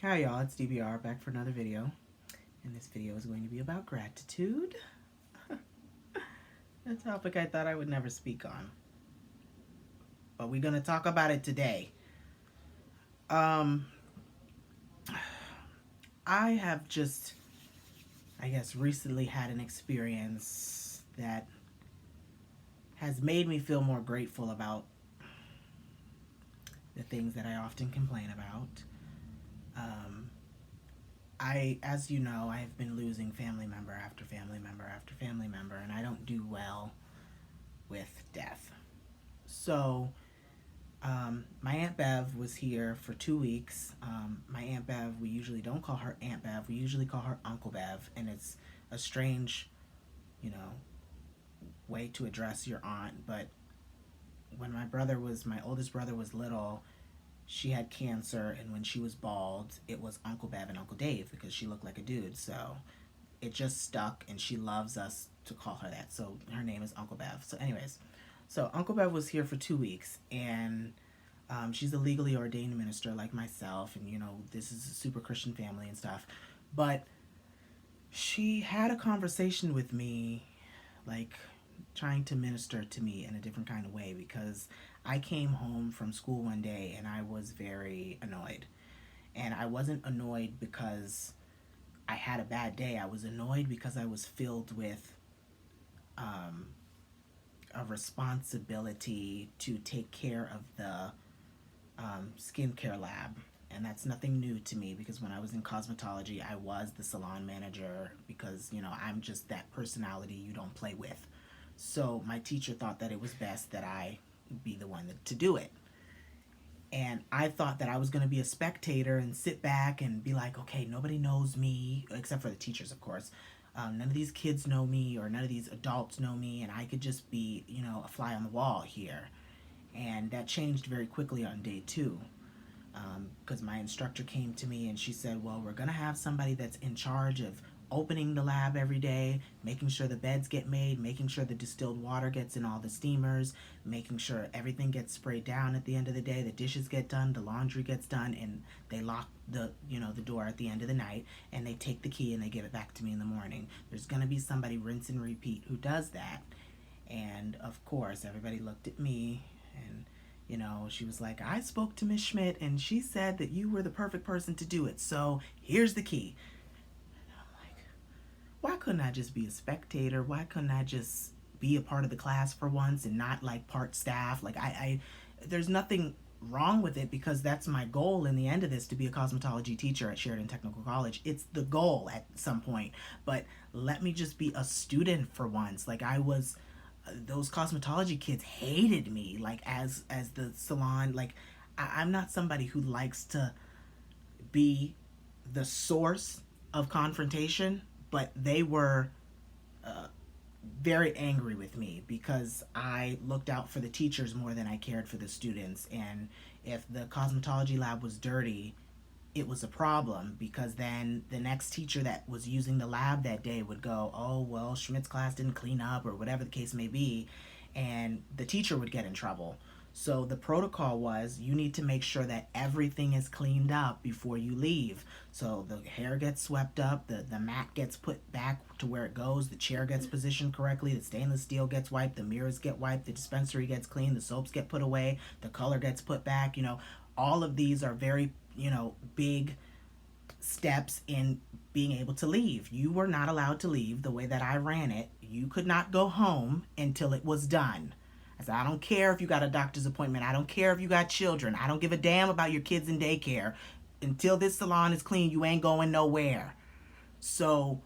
Hi y'all, it's DBR back for another video, and this video is going to be about gratitude, a topic I thought I would never speak on, but we're going to talk about it today. Um, I have just, I guess, recently had an experience that has made me feel more grateful about the things that I often complain about. Um, as you know, I have been losing family member after family member after family member, and I don't do well with death. So, my Aunt Bev was here for 2 weeks. My Aunt Bev, we usually don't call her Aunt Bev, we usually call her Uncle Bev, and it's a strange, you know, way to address your aunt. But when my oldest brother was little, she had cancer, and when she was bald, it was Uncle Bev and Uncle Dave because she looked like a dude. So it just stuck, and she loves us to call her that. So her name is Uncle Bev. So, anyways, so Uncle Bev was here for 2 weeks, and she's a legally ordained minister like myself, and this is a super Christian family and stuff. But she had a conversation with me, like trying to minister to me in a different kind of way because I came home from school one day and I was very annoyed. And I wasn't annoyed because I had a bad day. I was annoyed because I was filled with um, a responsibility to take care of the skincare lab. And that's nothing new to me because when I was in cosmetology, I was the salon manager because, I'm just that personality you don't play with. So my teacher thought that it was best that I be the one to do it. And I thought that I was going to be a spectator and sit back and be like, okay, nobody knows me, except for the teachers, of course. None of these kids know me or none of these adults know me, and I could just be, a fly on the wall here. And that changed very quickly on day two because my instructor came to me and she said, well, we're going to have somebody that's in charge of opening the lab every day, making sure the beds get made, making sure the distilled water gets in all the steamers, making sure everything gets sprayed down at the end of the day, the dishes get done, the laundry gets done, and they lock the door at the end of the night, and they take the key and they give it back to me in the morning. There's going to be somebody rinse and repeat who does that. And of course, everybody looked at me and she was like, I spoke to Miss Schmidt and she said that you were the perfect person to do it. So here's the key. And I'm like, why couldn't I just be a spectator? Why couldn't I just be a part of the class for once and not like part staff? Like there's nothing wrong with it because that's my goal in the end of this, to be a cosmetology teacher at Sheridan Technical College. It's the goal at some point. But let me just be a student for once. Like I was those cosmetology kids hated me like as the salon, like I'm not somebody who likes to be the source of confrontation, but they were very angry with me because I looked out for the teachers more than I cared for the students. And if the cosmetology lab was dirty, it was a problem because then the next teacher that was using the lab that day would go, oh, well, Schmidt's class didn't clean up or whatever the case may be, and the teacher would get in trouble. So the protocol was you need to make sure that everything is cleaned up before you leave. So the hair gets swept up, the mat gets put back to where it goes, the chair gets positioned correctly, the stainless steel gets wiped, the mirrors get wiped, the dispensary gets cleaned, the soaps get put away, the color gets put back. All of these are very, big steps in being able to leave. You were not allowed to leave the way that I ran it. You could not go home until it was done. I said, I don't care if you got a doctor's appointment. I don't care if you got children. I don't give a damn about your kids in daycare. Until this salon is clean, you ain't going nowhere. So,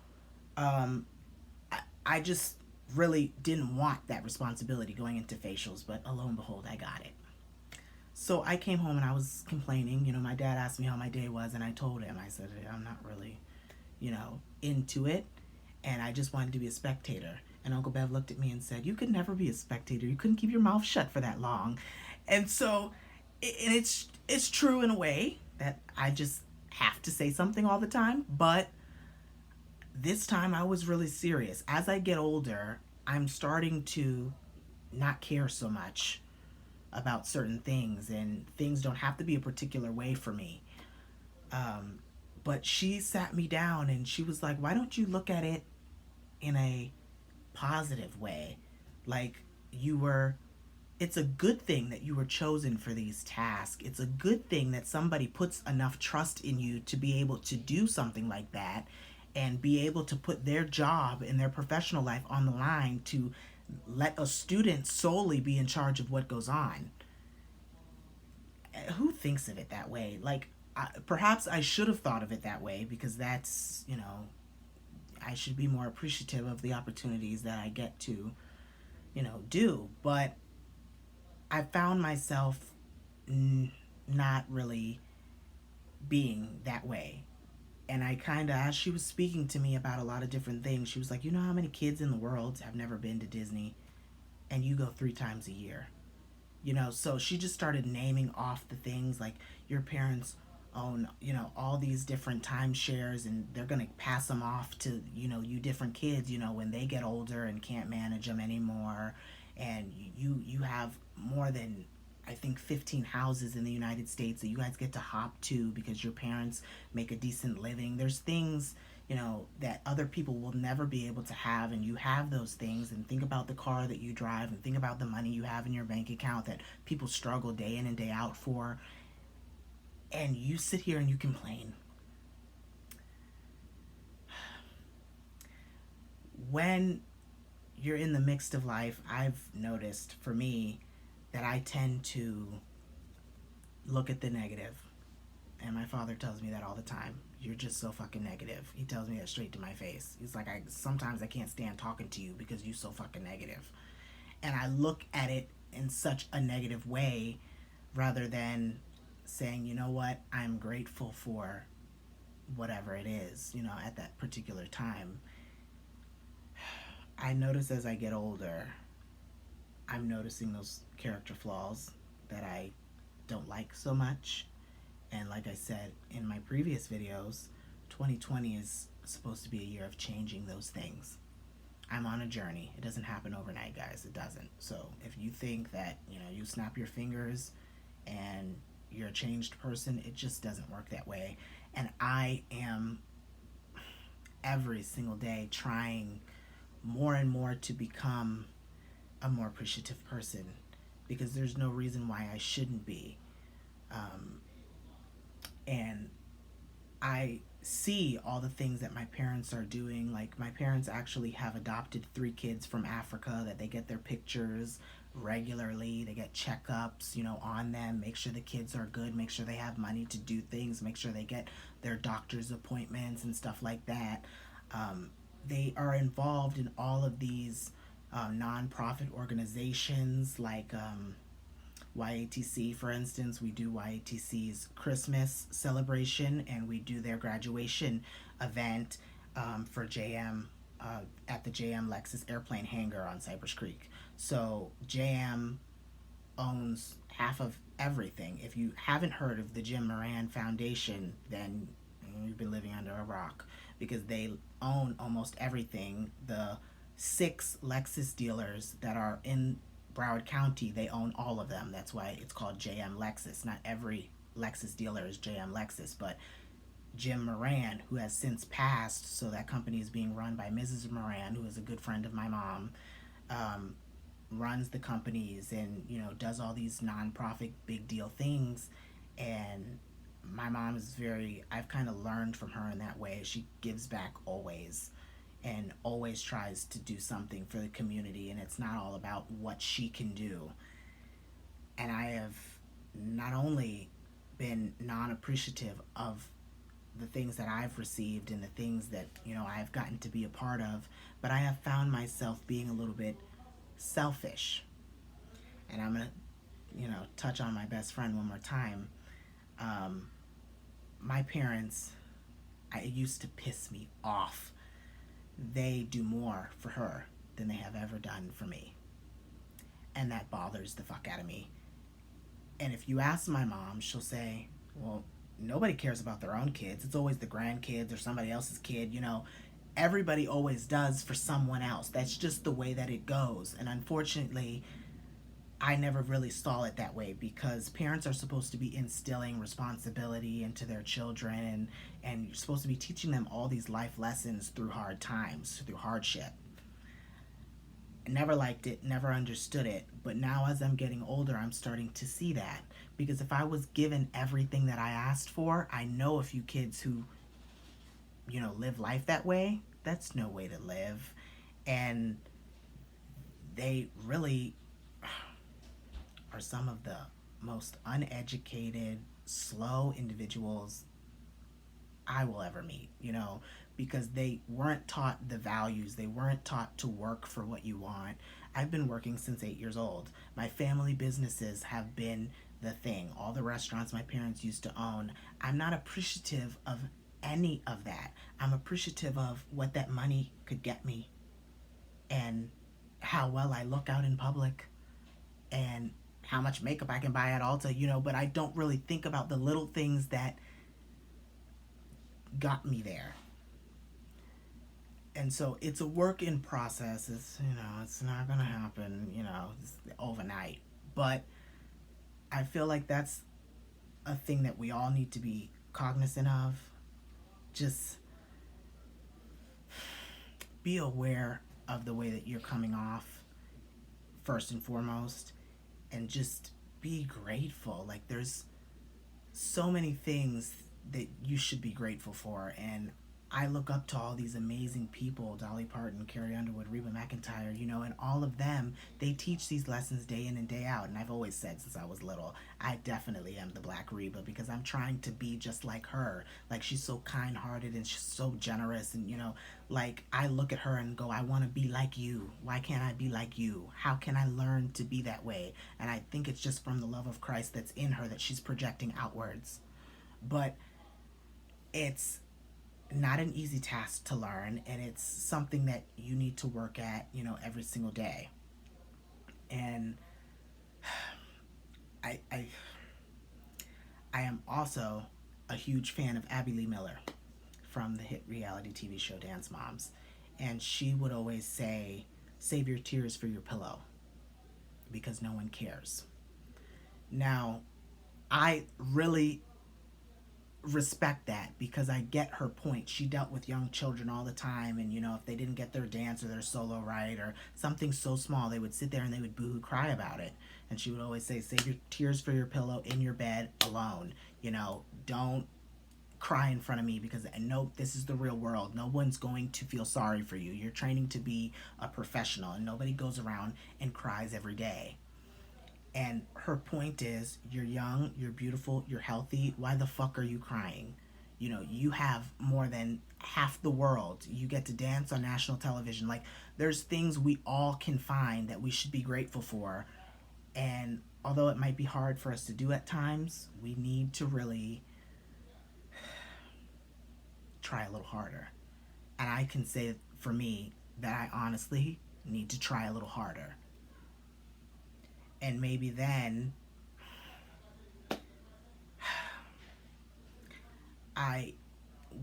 I just really didn't want that responsibility going into facials, but lo and behold, I got it. So I came home and I was complaining. My dad asked me how my day was, and I told him, I said, hey, I'm not really, into it, and I just wanted to be a spectator. And Uncle Bev looked at me and said, you could never be a spectator. You couldn't keep your mouth shut for that long. And so, and it's true in a way that I just have to say something all the time, but this time I was really serious. As I get older, I'm starting to not care so much about certain things, and things don't have to be a particular way for me. Um, but she sat me down and she was like, why don't you look at it in a positive way? Like, you were, it's a good thing that you were chosen for these tasks. It's a good thing that somebody puts enough trust in you to be able to do something like that and be able to put their job and their professional life on the line to let a student solely be in charge of what goes on. Who thinks of it that way? Like, perhaps I should have thought of it that way because that's, I should be more appreciative of the opportunities that I get to, do. But I found myself not really being that way. And I kind of, as she was speaking to me about a lot of different things, she was like, you know how many kids in the world have never been to Disney? And you go 3 times a year. So she just started naming off the things like your parents own, all these different timeshares and they're going to pass them off to, you different kids, when they get older and can't manage them anymore. And you have more than, I think, 15 houses in the United States that you guys get to hop to because your parents make a decent living. There's things, that other people will never be able to have, and you have those things. And think about the car that you drive, and think about the money you have in your bank account that people struggle day in and day out for. And you sit here and you complain. When you're in the midst of life, I've noticed for me that I tend to look at the negative. And my father tells me that all the time. You're just so fucking negative. He tells me that straight to my face. He's like, sometimes I can't stand talking to you because you're so fucking negative. And I look at it in such a negative way rather than saying, you know what, I'm grateful for whatever it is, at that particular time. I notice as I get older, I'm noticing those character flaws that I don't like so much. And like I said in my previous videos, 2020 is supposed to be a year of changing those things. I'm on a journey. It doesn't happen overnight, guys. It doesn't. So if you think that, you snap your fingers and you're a changed person, it just doesn't work that way. And I am every single day trying more and more to become a more appreciative person because there's no reason why I shouldn't be. And I see all the things that my parents are doing. Like, my parents actually have adopted 3 kids from Africa that they get their pictures regularly. They get checkups, on them, make sure the kids are good, make sure they have money to do things, make sure they get their doctor's appointments and stuff like that. They are involved in all of these nonprofit organizations like YATC, for instance. We do YATC's Christmas celebration and we do their graduation event for JM at the JM Lexus airplane hangar on Cypress Creek. So JM owns half of everything. If you haven't heard of the Jim Moran Foundation, then you've been living under a rock because they own almost everything. The 6 Lexus dealers that are in Broward County, they own all of them. That's why it's called JM Lexus. Not every Lexus dealer is JM Lexus, but Jim Moran, who has since passed, so that company is being run by Mrs. Moran, who is a good friend of my mom, runs the companies and, does all these nonprofit big deal things. And my mom is I've kind of learned from her in that way. She gives back always and always tries to do something for the community, and it's not all about what she can do. And I have not only been non-appreciative of the things that I've received and the things that, I've gotten to be a part of, but I have found myself being a little bit selfish. And I'm going to, touch on my best friend one more time. My parents, it used to piss me off. They do more for her than they have ever done for me. And that bothers the fuck out of me. And if you ask my mom, she'll say, well, nobody cares about their own kids. It's always the grandkids or somebody else's kid. Everybody always does for someone else. That's just the way that it goes. And unfortunately, I never really saw it that way, because parents are supposed to be instilling responsibility into their children, and you're supposed to be teaching them all these life lessons through hard times, through hardship. Never liked it, never understood it, but now as I'm getting older, I'm starting to see that. Because if I was given everything that I asked for, I know a few kids who, live life that way. That's no way to live. And they really are some of the most uneducated, slow individuals I will ever meet, because they weren't taught the values. They weren't taught to work for what you want. I've been working since 8 years old. My family businesses have been the thing. All the restaurants my parents used to own. I'm not appreciative of any of that. I'm appreciative of what that money could get me, and how well I look out in public, and how much makeup I can buy at Ulta, but I don't really think about the little things that got me there. And so it's a work in process. It's not gonna happen, overnight. But I feel like that's a thing that we all need to be cognizant of. Just be aware of the way that you're coming off, first and foremost, and just be grateful. Like, there's so many things that you should be grateful for. And I look up to all these amazing people: Dolly Parton, Carrie Underwood, Reba McEntire, and all of them, they teach these lessons day in and day out. And I've always said since I was little, I definitely am the Black Reba, because I'm trying to be just like her. Like, she's so kind hearted and she's so generous. And, like, I look at her and go, I want to be like you. Why can't I be like you? How can I learn to be that way? And I think it's just from the love of Christ that's in her that she's projecting outwards. But it's not an easy task to learn, and it's something that you need to work at, every single day. And I I I am also a huge fan of Abby Lee Miller from the hit reality TV show Dance Moms. And she would always say, save your tears for your pillow, because no one cares. Now, I really respect that, because I get her point. She dealt with young children all the time, and if they didn't get their dance or their solo right or something so small, they would sit there and they would boo-hoo cry about it. And she would always say, save your tears for your pillow in your bed alone. Don't cry in front of me, because I know this is the real world. No one's going to feel sorry for you. You're training to be a professional, and nobody goes around and cries every day. And her point is, you're young, you're beautiful, you're healthy. Why the fuck are you crying? You have more than half the world. You get to dance on national television. Like, there's things we all can find that we should be grateful for. And although it might be hard for us to do at times, we need to really try a little harder. And I can say for me that I honestly need to try a little harder. And maybe then I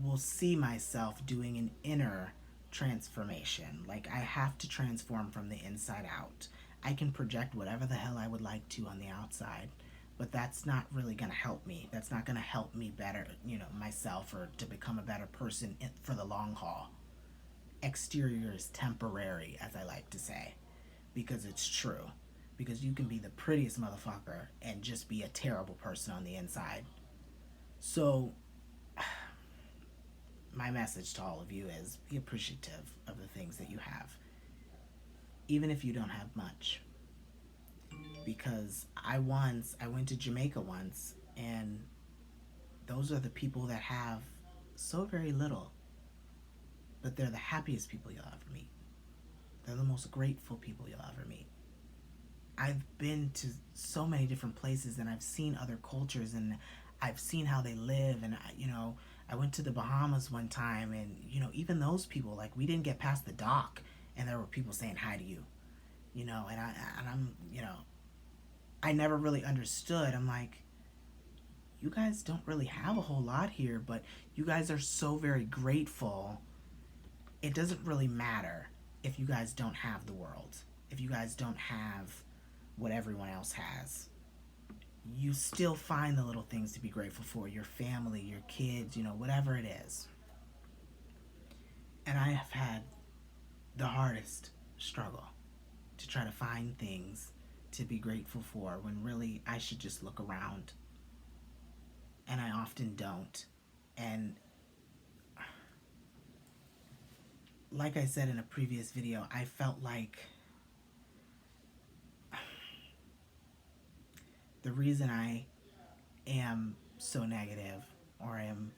will see myself doing an inner transformation. Like, I have to transform from the inside out. I can project whatever the hell I would like to on the outside, but that's not really going to help me. That's not going to help me better, myself, or to become a better person for the long haul. Exterior is temporary, as I like to say, because it's true. Because you can be the prettiest motherfucker and just be a terrible person on the inside. So, my message to all of you is, be appreciative of the things that you have, even if you don't have much. Because I went to Jamaica once, and those are the people that have so very little, but they're the happiest people you'll ever meet. They're the most grateful people you'll ever meet. I've been to so many different places, and I've seen other cultures, and I've seen how they live. And I went to the Bahamas one time, and even those people, like, we didn't get past the dock, and there were people saying hi to you, I'm I never really understood. I'm like, you guys don't really have a whole lot here, but you guys are so very grateful. It doesn't really matter if you guys don't have the world, if you guys don't have what everyone else has. You still find the little things to be grateful for, your family, your kids, whatever it is. And I have had the hardest struggle to try to find things to be grateful for when really I should just look around. And I often don't. And like I said in a previous video, I felt like the reason I am so negative or am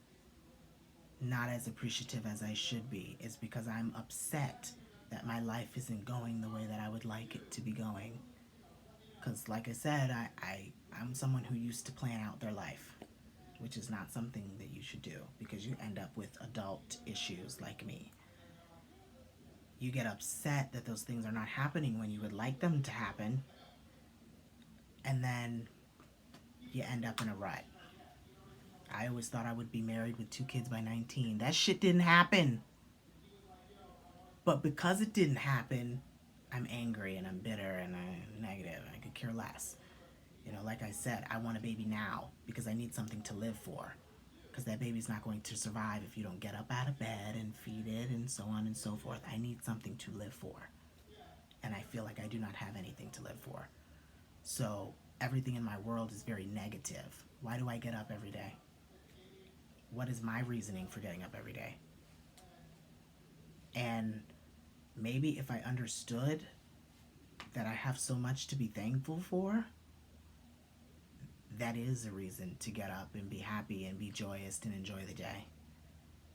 not as appreciative as I should be is because I'm upset that my life isn't going the way that I would like it to be going. Because, like I said, I'm someone who used to plan out their life, which is not something that you should do because you end up with adult issues like me. You get upset that those things are not happening when you would like them to happen, and then you end up in a rut. I always thought I would be married with 2 kids by 19. That shit didn't happen. But because it didn't happen, I'm angry and I'm bitter and I'm negative and I could care less. Like I said, I want a baby now because I need something to live for. Because that baby's not going to survive if you don't get up out of bed and feed it and so on and so forth. I need something to live for. And I feel like I do not have anything to live for. So everything in my world is very negative. Why do I get up every day? What is my reasoning for getting up every day? And maybe if I understood that I have so much to be thankful for, that is a reason to get up and be happy and be joyous and enjoy the day.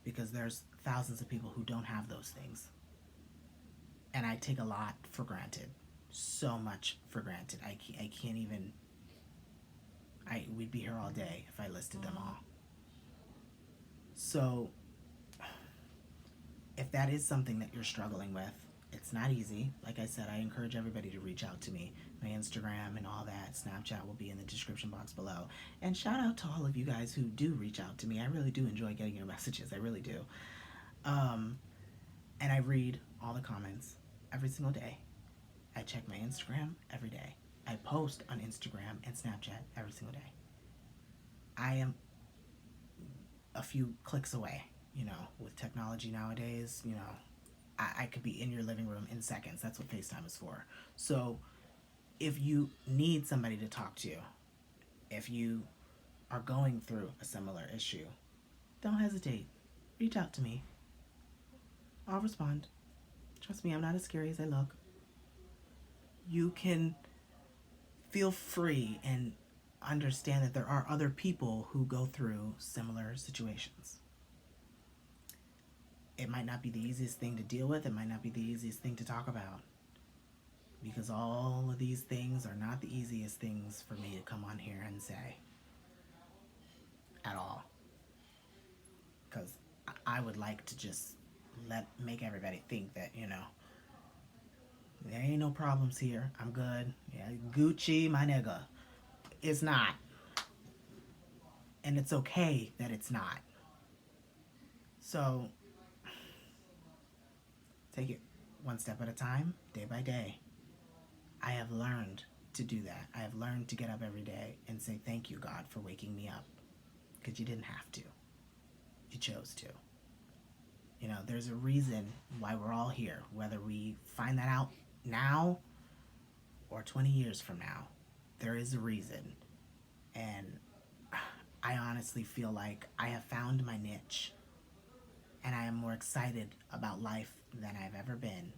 Because there's thousands of people who don't have those things. And I take a lot for granted. So much for granted. I can't even... we'd be here all day if I listed them all. So, if that is something that you're struggling with, it's not easy. Like I said, I encourage everybody to reach out to me. My Instagram and all that, Snapchat will be in the description box below. And shout out to all of you guys who do reach out to me. I really do enjoy getting your messages. I really do. And I read all the comments every single day. I check my Instagram every day. I post on Instagram and Snapchat every single day. I am a few clicks away, with technology nowadays, I could be in your living room in seconds. That's what FaceTime is for. So if you need somebody to talk to, if you are going through a similar issue, don't hesitate. Reach out to me. I'll respond. Trust me, I'm not as scary as I look. You can feel free and understand that there are other people who go through similar situations. It might not be the easiest thing to deal with. It might not be the easiest thing to talk about. Because all of these things are not the easiest things for me to come on here and say. At all. Because I would like to just make everybody think that, there ain't no problems here. I'm good. Yeah, Gucci, my nigga. It's not. And it's okay that it's not. So, take it one step at a time, day by day. I have learned to do that. I have learned to get up every day and say thank you, God, for waking me up. Because you didn't have to. You chose to. There's a reason why we're all here. Whether we find that out now or 20 years from now, there is a reason. And I honestly feel like I have found my niche. And I am more excited about life than I've ever been.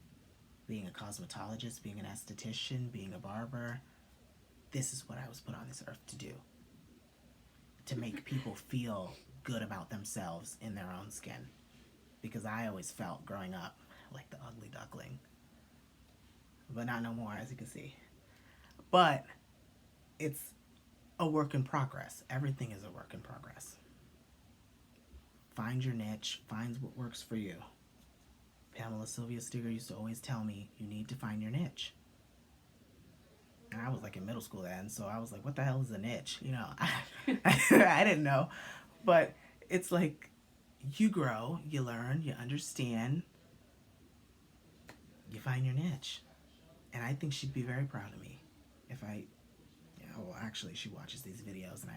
Being a cosmetologist, being an esthetician, being a barber. This is what I was put on this earth to do. To make people feel good about themselves in their own skin. Because I always felt growing up like the ugly duckling. But not no more, as you can see. But it's a work in progress. Everything is a work in progress. Find your niche. Find what works for you. Pamela Sylvia Stigger used to always tell me, you need to find your niche. And I was like in middle school then, so I was like, what the hell is a niche? I didn't know. But it's like, you grow, you learn, you understand, you find your niche. And I think she'd be very proud of me. if I, well, actually, she watches these videos, and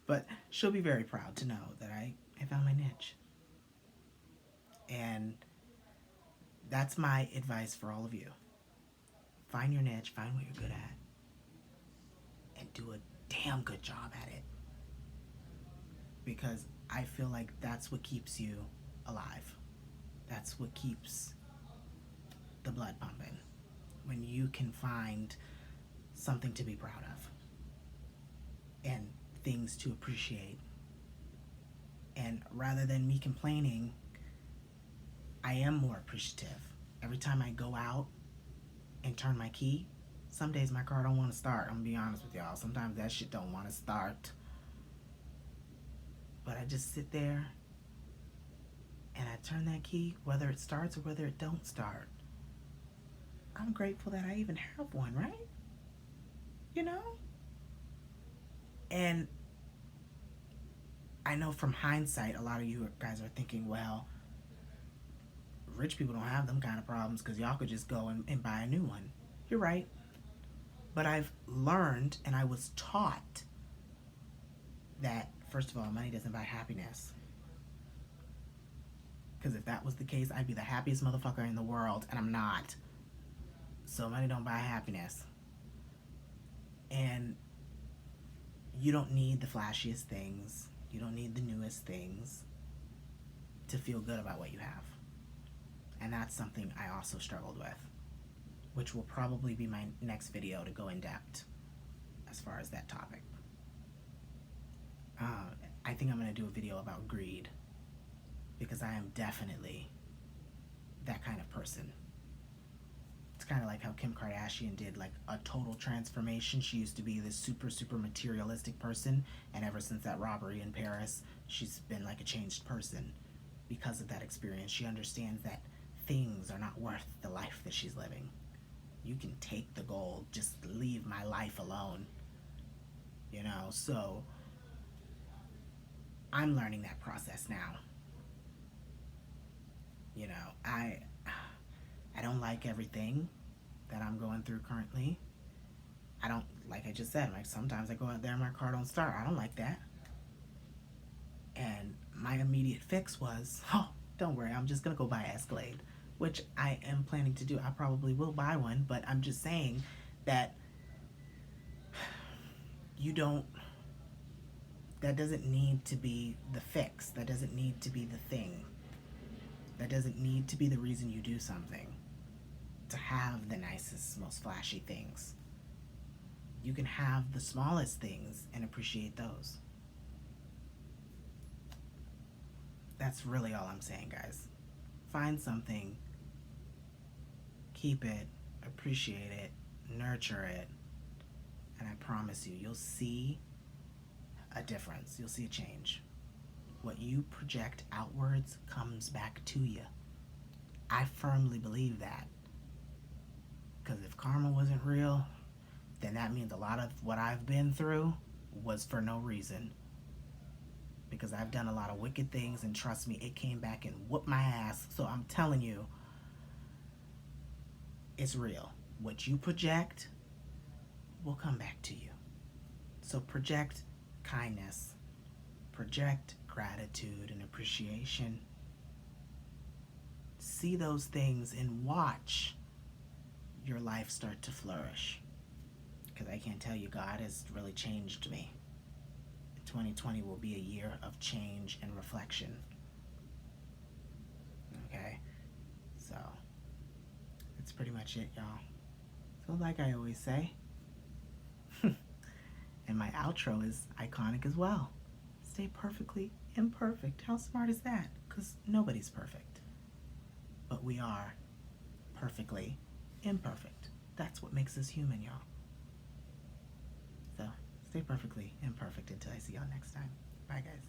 but she'll be very proud to know that I found my niche. And that's my advice for all of you. Find your niche, find what you're good at, and do a damn good job at it. Because I feel like that's what keeps you alive. That's what keeps the blood pumping. When you can find something to be proud of and things to appreciate. And rather than me complaining, I am more appreciative. Every time I go out and turn my key, some days my car don't want to start. I'm gonna be honest with y'all. Sometimes that shit don't want to start. But I just sit there and I turn that key, whether it starts or whether it don't start. I'm grateful that I even have one, right? You know? And I know from hindsight, a lot of you guys are thinking, well, rich people don't have them kind of problems because y'all could just go and buy a new one. You're right. But I've learned and I was taught that, first of all, money doesn't buy happiness. Because if that was the case, I'd be the happiest motherfucker in the world, and I'm not. So money don't buy happiness. And you don't need the flashiest things. You don't need the newest things to feel good about what you have. And that's something I also struggled with, which will probably be my next video to go in depth as far as that topic. I think I'm going to do a video about greed, because I am definitely that kind of person. It's kind of like how Kim Kardashian did like a total transformation. She used to be this super, super materialistic person, and ever since that robbery in Paris, she's been like a changed person because of that experience. She understands that things are not worth the life that she's living. You can take the gold, just leave my life alone. You know, so I'm learning that process now. You know, I don't like everything that I'm going through currently. I don't, like I just said, like sometimes I go out there and my car don't start. I don't like that. And my immediate fix was, oh, don't worry, I'm just gonna go buy Escalade, which I am planning to do. I probably will buy one, but I'm just saying that that doesn't need to be the fix. That doesn't need to be the thing. That doesn't need to be the reason you do something, to have the nicest, most flashy things. You can have the smallest things and appreciate those. That's really all I'm saying, guys. Find something, keep it, appreciate it, nurture it, and I promise you, you'll see a difference. You'll see a change. What you project outwards comes back to you. I firmly believe that. Because if karma wasn't real, then that means a lot of what I've been through was for no reason. Because I've done a lot of wicked things, and trust me, it came back and whooped my ass. So I'm telling you, it's real. What you project will come back to you. So project kindness, project gratitude and appreciation. See those things and watch your life start to flourish. Because I can't tell you, God has really changed me. 2020 will be a year of change and reflection. Okay? So, that's pretty much it, y'all. So like I always say, and my outro is iconic as well. Stay perfectly imperfect. How smart is that? Because nobody's perfect. But we are perfectly imperfect. That's what makes us human, y'all. So, stay perfectly imperfect until I see y'all next time. Bye, guys.